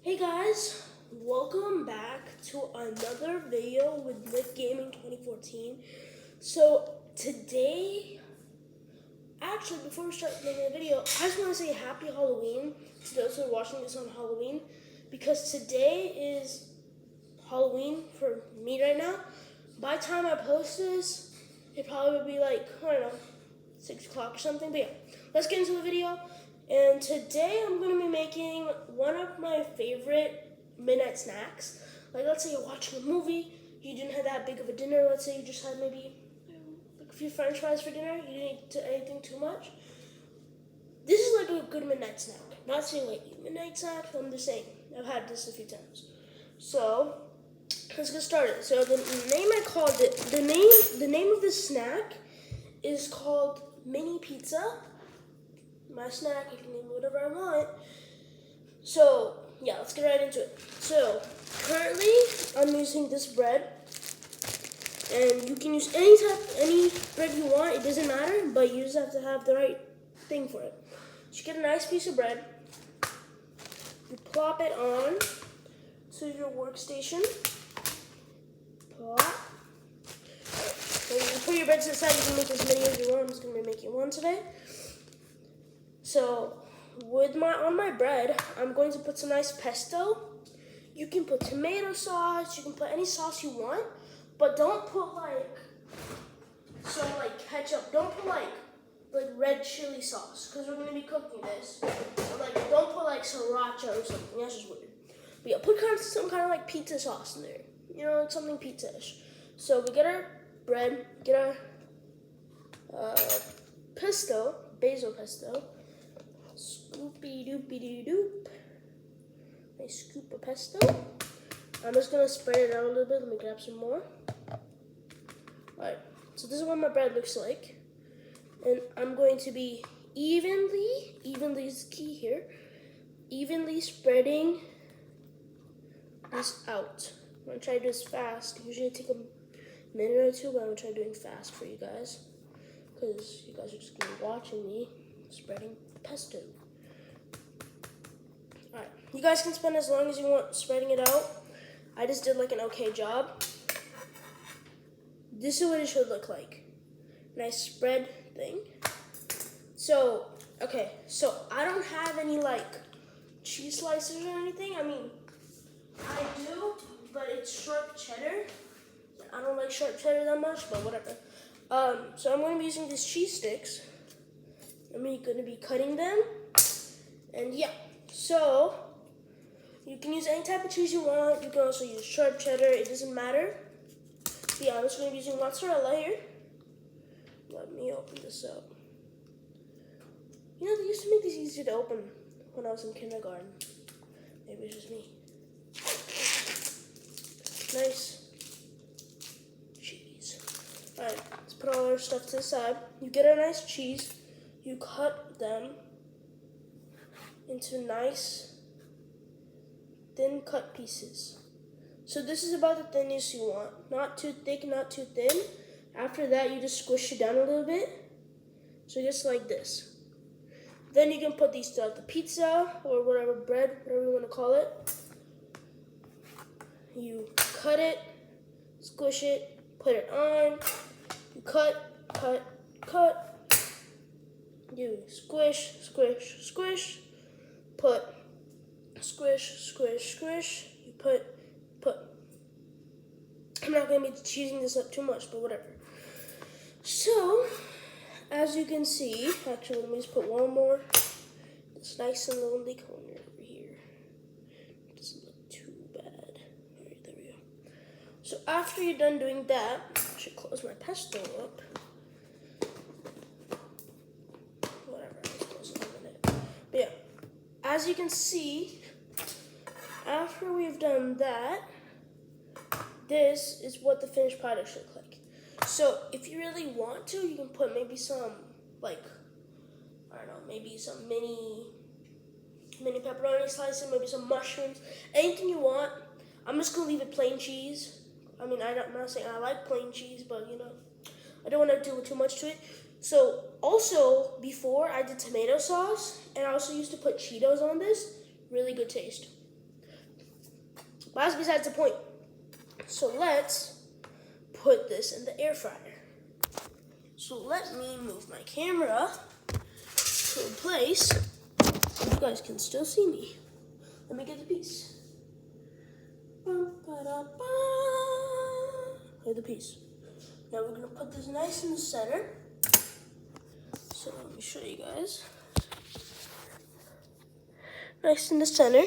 Hey guys, welcome back to another video with Nick Gaming 2014. So today, actually before we start making the video, I just want to say happy Halloween to those who are watching this on Halloween, because today is Halloween for me right now. By the time I post this, it probably would be like, I don't know, 6 o'clock or something, but yeah, let's get into the video. And today I'm going to be making one of my favorite midnight snacks. Like, let's say you're watching a movie, you didn't have that big of a dinner. Let's say you just had maybe like a few french fries for dinner, you didn't eat anything too much. This is like a good midnight snack. Not saying like eat midnight snack, I'm just saying I've had this a few times. So let's get started. So the name I called it, the name of this snack is called Mini Pizza. My snack, I can name it whatever I want. So yeah, let's get right into it. So currently I'm using this bread, and you can use any bread you want, it doesn't matter, but you just have to have the right thing for it. So you get a nice piece of bread, you plop it on to your workstation. Plop. So you put your bread to the side, you can make as many as you want. I'm just gonna be making one today. So on my bread, I'm going to put some nice pesto. You can put tomato sauce, you can put any sauce you want, but don't put some ketchup. Don't put like red chili sauce, because we're going to be cooking this. So don't put sriracha or something. That's just weird. But yeah, put some kind of like pizza sauce in there. You know, like something pizza-ish. So we get our bread, get our pesto, basil pesto. Scoopy doopy doo doop. Nice scoop of pesto. I'm just gonna spread it out a little bit. Let me grab some more. Alright, so this is what my bread looks like. And I'm going to be evenly is the key here, evenly spreading this out. I'm gonna try to do this fast. Usually it takes a minute or two, but I'm gonna try doing fast for you guys, because you guys are just gonna be watching me spreading pesto. Alright, you guys can spend as long as you want spreading it out. I just did like an okay job. This is what it should look like. Nice spread thing. So, okay, so I don't have any cheese slices or anything. I mean, I do, but it's sharp cheddar. I don't like sharp cheddar that much, but whatever. So I'm going to be using these cheese sticks. I'm going to be cutting them, and yeah, so you can use any type of cheese you want. You can also use sharp cheddar, it doesn't matter. But yeah, I'm just going to be using mozzarella here. Let me open this up. You know, they used to make these easy to open when I was in kindergarten. Maybe it's just me. Nice cheese. Alright, let's put all our stuff to the side. You get a nice cheese. You cut them into nice thin cut pieces. So this is about the thinness you want. Not too thick, not too thin. After that, you just squish it down a little bit. So just like this. Then you can put these throughout the pizza or whatever bread, whatever you want to call it. You cut it, squish it, put it on. You cut, cut. You squish, squish, squish, put, squish, squish, squish, you put. I'm not going to be cheesing this up too much, but whatever. So, as you can see, actually let me just put one more. This nice and lonely corner over here. Doesn't look too bad. Alright, there we go. So after you're done doing that, I should close my pesto up. But yeah, as you can see, after we've done that, this is what the finished product should look like. So if you really want to, you can put maybe some, I don't know, maybe some mini pepperoni slices, maybe some mushrooms, anything you want. I'm just going to leave it plain cheese. I mean, I'm not saying I like plain cheese, but you know, I don't want to do too much to it. So also, before I did tomato sauce, and I also used to put Cheetos on this. Really good taste. But that's besides the point. So let's put this in the air fryer. So let me move my camera to a place where you guys can still see me. Let me get the piece. Here's the piece. Now we're gonna put this nice in the center. So let me show you guys. Nice in the center.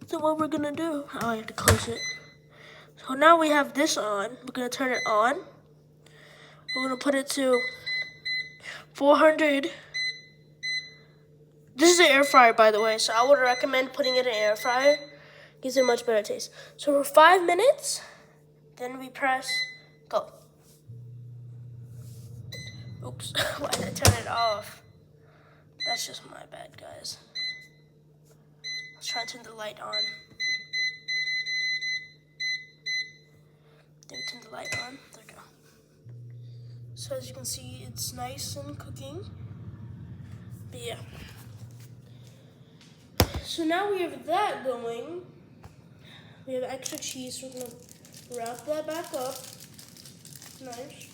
So what we're gonna do, oh, I have to close it. So now we have this on. We're gonna turn it on. We're gonna put it to 400. This is an air fryer, by the way, so I would recommend putting it in an air fryer. Gives it a much better taste. So for 5 minutes, then we press go. Oops, why did I turn it off? That's just my bad, guys. Let's try and turn the light on. Then we turn the light on. There we go. So as you can see, it's nice and cooking. But yeah. So now we have that going. We have extra cheese. We're gonna wrap that back up. Nice.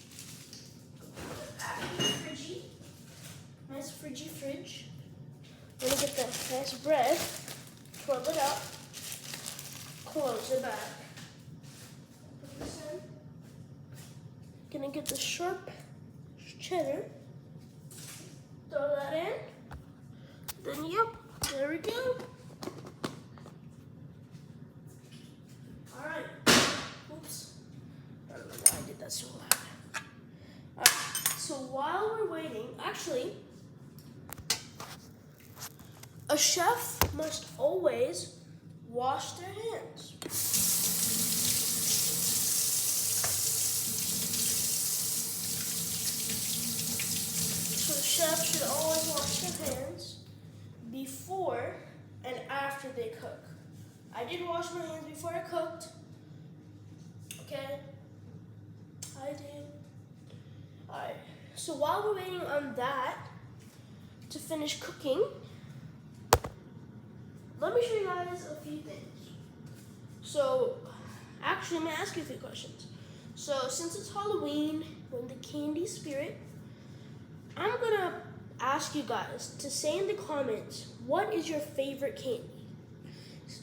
Nice fridgy fridge. We're gonna get that nice bread. Twirl it up. Close it back. Put this in. Gonna get the sharp cheddar. Throw that in. Then yep, there we go. Alright. Oops. I don't know why I did that so loud. Alright, so while we're waiting, actually, a chef must always wash their hands. So the chef should always wash their hands before and after they cook. I did wash my hands before I cooked. Okay? I did. Alright. So while we're waiting on that to finish cooking, let me show you guys a few things. So, actually, let me ask you a few questions. So, since it's Halloween, we're in the candy spirit, I'm gonna ask you guys to say in the comments, what is your favorite candy?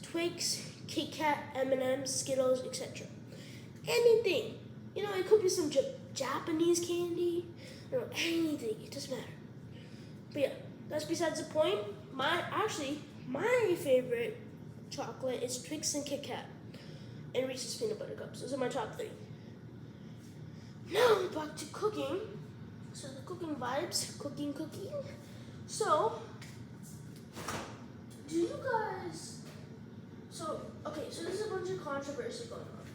Twix, Kit Kat, M&M's, Skittles, etc. Anything. You know, it could be some Japanese candy, you know, anything, it doesn't matter. But yeah, that's besides the point. My favorite chocolate is Twix and Kit Kat and Reese's Peanut Butter Cups. Those are my top 3. Now back to cooking. So the cooking vibes, cooking. So, do you guys, so there's a bunch of controversy going on.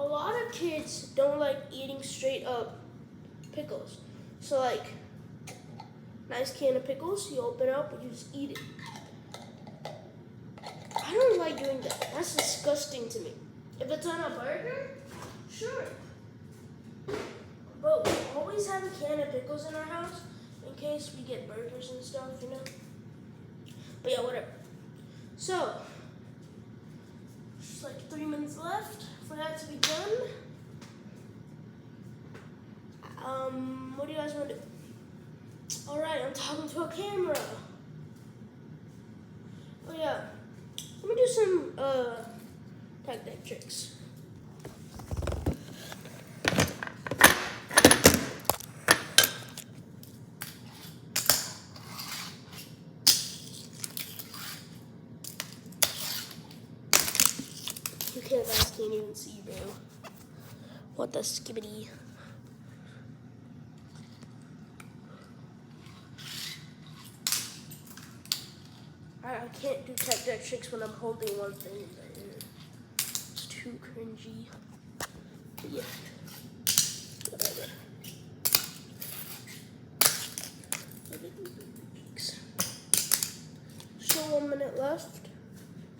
A lot of kids don't like eating straight up pickles. So like, nice can of pickles, you open it up and you just eat it. I don't like doing that. That's disgusting to me. If it's on a burger, sure. But we always have a can of pickles in our house in case we get burgers and stuff, you know? But yeah, whatever. So, just like 3 minutes left for that to be done. What do you guys want to do? Alright, I'm talking to a camera. Oh yeah. Let me do some tag tricks. You guys can't even see, bro. What the skibbity? I can't do tag tricks when I'm holding one thing in my ear. It's too cringy. But yeah, whatever. So 1 minute left.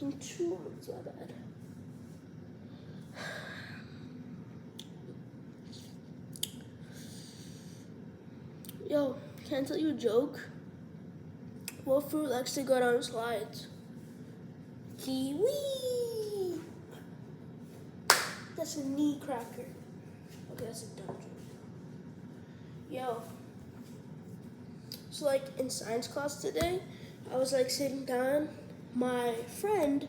And 2 minutes, my bad. Yo, can I tell you a joke? What fruit likes to go down slides? Kiwi! That's a knee cracker. Okay, that's a dumb joke. Yo. So like in science class today, I was like sitting down. My friend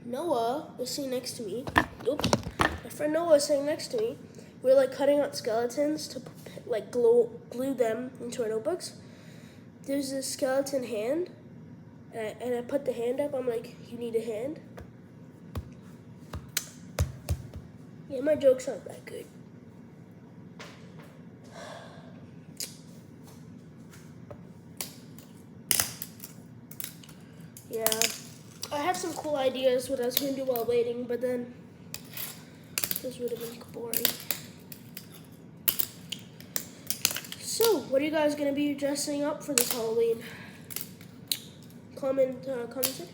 Noah was sitting next to me. Oops. My friend Noah was sitting next to me. We were like cutting out skeletons to like glue them into our notebooks. There's a skeleton hand, and I put the hand up. I'm like, you need a hand? Yeah, my jokes aren't that good. Yeah, I had some cool ideas what I was going to do while waiting, but then this would have been boring. So, what are you guys going to be dressing up for this Halloween? Comment section.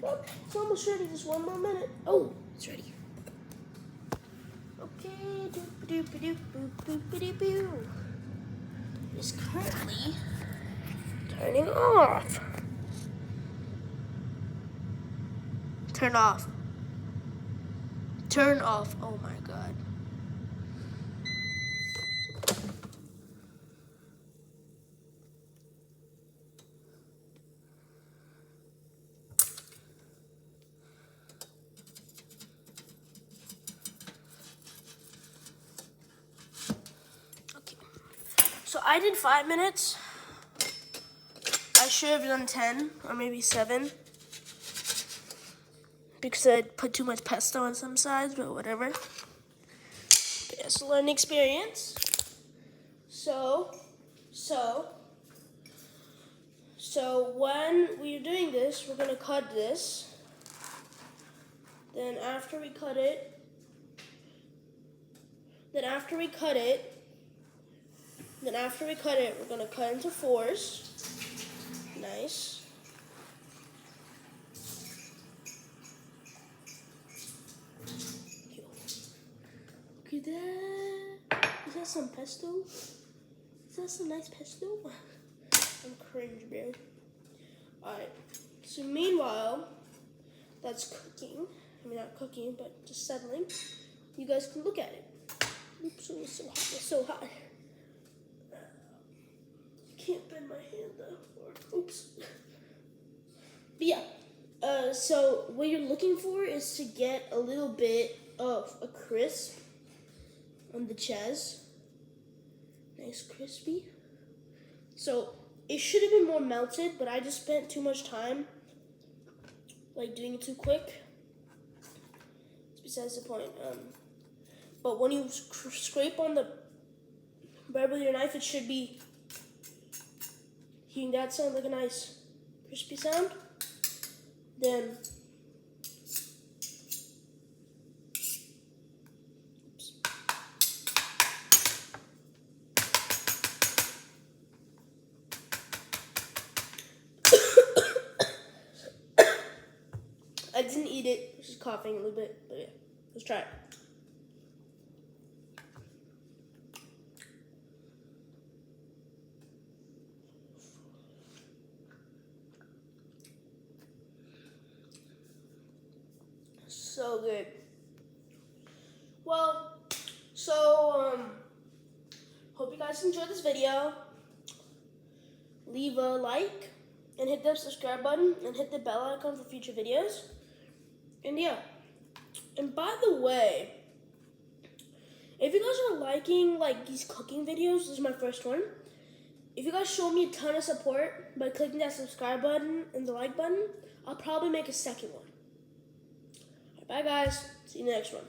Oh, it's almost ready, just one more minute. Oh, it's ready. Okay, doop-a-doop-a-doop, it's currently turning off. Turn off. Turn off. Oh my god. Okay. So I did 5 minutes. I should have done 10 or maybe 7. Because I put too much pesto on some sides, but whatever. But yeah, it's a learning experience. So when we're doing this, we're gonna cut this. Then after we cut it, we're gonna cut into 4s. Nice. Look at that. Is that some pesto? Is that some nice pesto? I'm cringe, bro. Alright. So meanwhile, that's cooking. I mean, not cooking, but just settling. You guys can look at it. Oops, it was so hot. It's so hot. Can't bend my hand though. Oops. But yeah. So what you're looking for is to get a little bit of a crisp on the chest. Nice crispy. So it should have been more melted, but I just spent too much time like doing it too quick. It's besides the point. But when you scrape on the barrel with your knife, it should be hearing that sound like a nice crispy sound. Then I didn't eat it, just coughing a little bit, but yeah, let's try it. So good. Well, hope you guys enjoyed this video. Leave a like and hit the subscribe button and hit the bell icon for future videos. And yeah, and by the way, if you guys are liking like these cooking videos, this is my first one. If you guys show me a ton of support by clicking that subscribe button and the like button, I'll probably make a second one. Bye guys, see you in the next one.